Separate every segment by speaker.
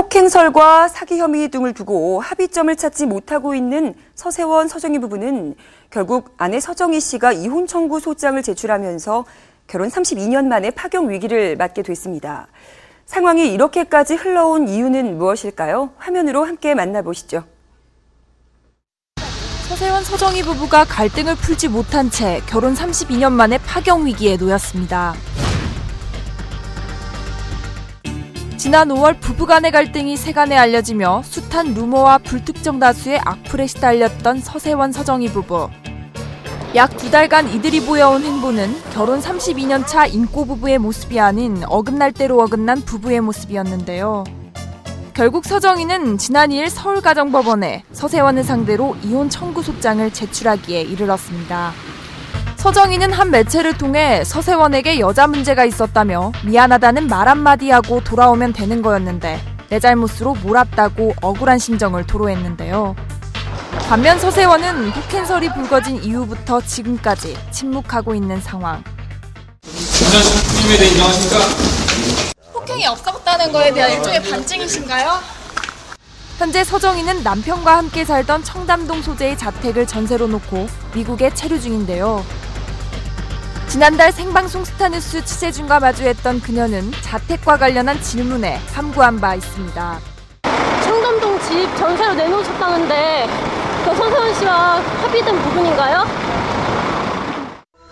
Speaker 1: 폭행설과 사기 혐의 등을 두고 합의점을 찾지 못하고 있는 서세원, 서정희 부부는 결국 아내 서정희 씨가 이혼 청구 소장을 제출하면서 결혼 32년 만에 파경 위기를 맞게 됐습니다. 상황이 이렇게까지 흘러온 이유는 무엇일까요? 화면으로 함께 만나보시죠.
Speaker 2: 서세원, 서정희 부부가 갈등을 풀지 못한 채 결혼 32년 만에 파경 위기에 놓였습니다. 지난 5월 부부간의 갈등이 세간에 알려지며 숱한 루머와 불특정 다수의 악플에 시달렸던 서세원, 서정희 부부. 약 2달간 이들이 보여온 행보는 결혼 32년 차 인꼬 부부의 모습이 아닌 어긋날 대로 어긋난 부부의 모습이었는데요. 결국 서정희는 지난 2일 서울가정법원에 서세원을 상대로 이혼 청구 소장을 제출하기에 이르렀습니다. 서정희는 한 매체를 통해 서세원에게 여자 문제가 있었다며 미안하다는 말 한마디 하고 돌아오면 되는 거였는데 내 잘못으로 몰았다고 억울한 심정을 토로했는데요. 반면 서세원은 폭행설이 불거진 이후부터 지금까지 침묵하고 있는 상황.
Speaker 3: 폭행에 대해 인정하십니까?
Speaker 4: 폭행이 없었다는 거에 대한 일종의 반증이신가요?
Speaker 2: 현재 서정희는 남편과 함께 살던 청담동 소재의 자택을 전세로 놓고 미국에 체류 중인데요. 지난달 생방송 스타뉴스 취재진과 마주했던 그녀는 자택과 관련한 질문에 함구한 바 있습니다.
Speaker 5: 청담동 집 전세로 내놓으셨다는데 그 서세원 씨와 합의된 부분인가요?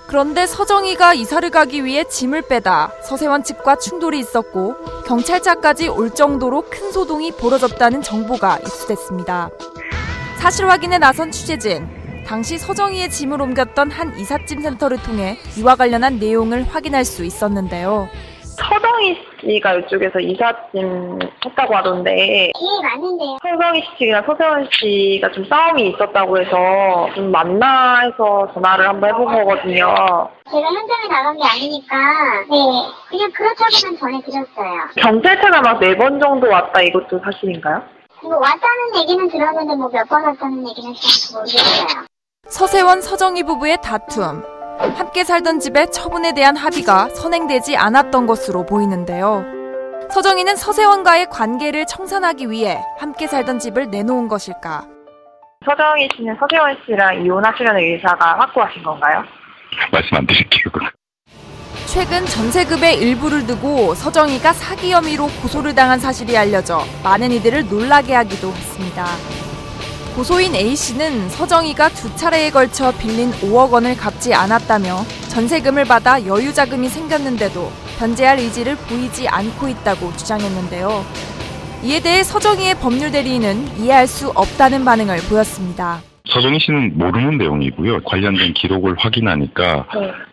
Speaker 2: 그런데 서정희가 이사를 가기 위해 짐을 빼다 서세원 측과 충돌이 있었고 경찰차까지 올 정도로 큰 소동이 벌어졌다는 정보가 입수됐습니다. 사실 확인에 나선 취재진, 당시 서정희의 짐을 옮겼던 한 이삿짐 센터를 통해 이와 관련한 내용을 확인할 수 있었는데요.
Speaker 6: 서정희 씨가 이쪽에서 이삿짐 했다고 하던데.
Speaker 7: 예, 맞는데요.
Speaker 6: 서정희 씨랑 서세원 씨가 좀 싸움이 있었다고 해서 좀 만나 해서 전화를 한번 해본 거거든요.
Speaker 7: 제가 현장에 나간 게 아니니까 네, 그냥 그렇다고만 전해드렸어요.
Speaker 6: 경찰차가 막 4번 정도 왔다 이것도 사실인가요?
Speaker 7: 뭐 왔다는 얘기는 들었는데 뭐 몇 번 왔다는 얘기는 잘 모르겠어요.
Speaker 2: 서세원, 서정희 부부의 다툼. 함께 살던 집의 처분에 대한 합의가 선행되지 않았던 것으로 보이는데요. 서정희는 서세원과의 관계를 청산하기 위해 함께 살던 집을 내놓은 것일까?
Speaker 6: 서정희 씨는 서세원 씨랑 이혼하시려는 의사가 확고하신 건가요?
Speaker 8: 말씀 안 드릴게요.
Speaker 2: 최근 전세급의 일부를 두고 서정희가 사기 혐의로 고소를 당한 사실이 알려져 많은 이들을 놀라게 하기도 했습니다. 고소인 A씨는 서정희가 2차례에 걸쳐 빌린 5억 원을 갚지 않았다며 전세금을 받아 여유자금이 생겼는데도 변제할 의지를 보이지 않고 있다고 주장했는데요. 이에 대해 서정희의 법률 대리인은 이해할 수 없다는 반응을 보였습니다.
Speaker 8: 서정희 씨는 모르는 내용이고요. 관련된 기록을 확인하니까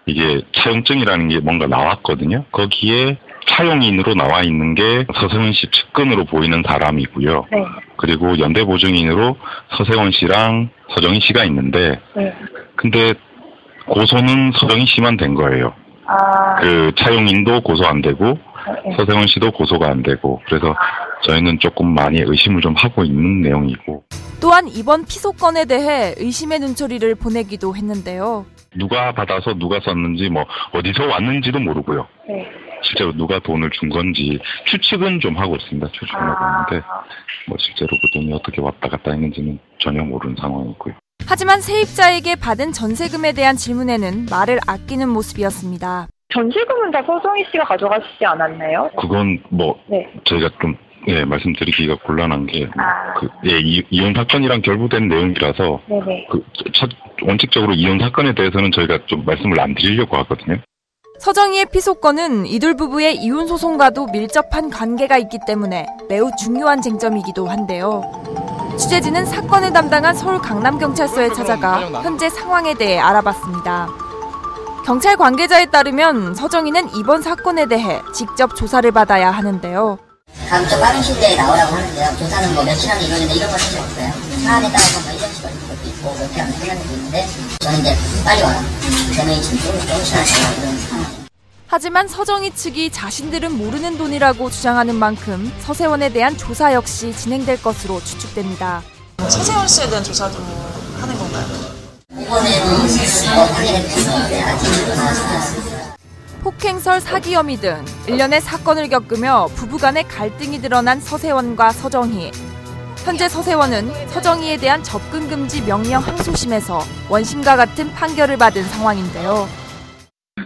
Speaker 8: 이게 차용증이라는 게 뭔가 나왔거든요. 거기에 차용인으로 나와 있는 게 서세원 씨 측근으로 보이는 사람이고요. 네. 그리고 연대보증인으로 서세원 씨랑 서정희 씨가 있는데, 근데 고소는 서정희 씨만 된 거예요. 그 차용인도 고소 안 되고, 서세원 씨도 고소가 안 되고, 그래서 저희는 조금 많이 의심을 좀 하고 있는 내용이고.
Speaker 2: 또한 이번 피소건에 대해 의심의 눈초리를 보내기도 했는데요.
Speaker 8: 누가 받아서 누가 썼는지 뭐 어디서 왔는지도 모르고요. 네. 실제로 누가 돈을 준 건지 추측은 좀 하고 있습니다. 추측을 하고 있는데 뭐 실제로 그 돈이 어떻게 왔다 갔다 했는지는 전혀 모르는 상황이고요.
Speaker 2: 하지만 세입자에게 받은 전세금에 대한 질문에는 말을 아끼는 모습이었습니다.
Speaker 6: 전세금은 다 서정희 씨가 가져가시지 않았나요?
Speaker 8: 그건 뭐 저희가 좀 말씀드리기가 곤란한 게 이혼 사건이랑 결부된 내용이라서 원칙적으로 이혼 사건에 대해서는 저희가 좀 말씀을 안 드리려고 하거든요.
Speaker 2: 서정희의 피소건은 이들 부부의 이혼 소송과도 밀접한 관계가 있기 때문에 매우 중요한 쟁점이기도 한데요. 취재진은 사건을 담당한 서울 강남경찰서에 찾아가 현재 상황에 대해 알아봤습니다. 경찰 관계자에 따르면 서정희는 이번 사건에 대해 직접 조사를 받아야 하는데요.
Speaker 9: 다음 주 빠른 시일 내에 나오라고 하는데요. 조사는 뭐 며칠 안에 이루어지는데 이런 건 사실 없어요. 사안에 따라서 뭐 1년씩 걸리는 것도 있고 몇 개 안 되는 것도 있는데 저는 이제 빨리 와요. 대명이 지금 조금씩 하나씩 이런 상황이에요.
Speaker 2: 하지만 서정희 측이 자신들은 모르는 돈이라고 주장하는 만큼 서세원에 대한 조사 역시 진행될 것으로 추측됩니다.
Speaker 4: 서세원 씨에 대한 조사도 하는 건가요?
Speaker 9: 이번에는 확인해 주신 건데 아직 나왔습니다.
Speaker 2: 폭행설 사기 혐의 등 일련의 사건을 겪으며 부부간의 갈등이 드러난 서세원과 서정희. 현재 서세원은 서정희에 대한 접근 금지 명령 항소심에서 원심과 같은 판결을 받은 상황인데요.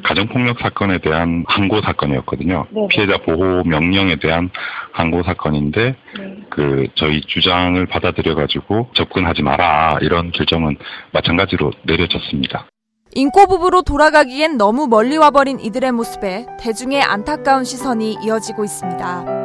Speaker 8: 가정폭력 사건에 대한 항고 사건이었거든요. 네. 피해자 보호 명령에 대한 항고 사건인데 저희 주장을 받아들여가지고 접근하지 마라 이런 결정은 마찬가지로 내려졌습니다.
Speaker 2: 인꼬부부로 돌아가기엔 너무 멀리 와버린 이들의 모습에 대중의 안타까운 시선이 이어지고 있습니다.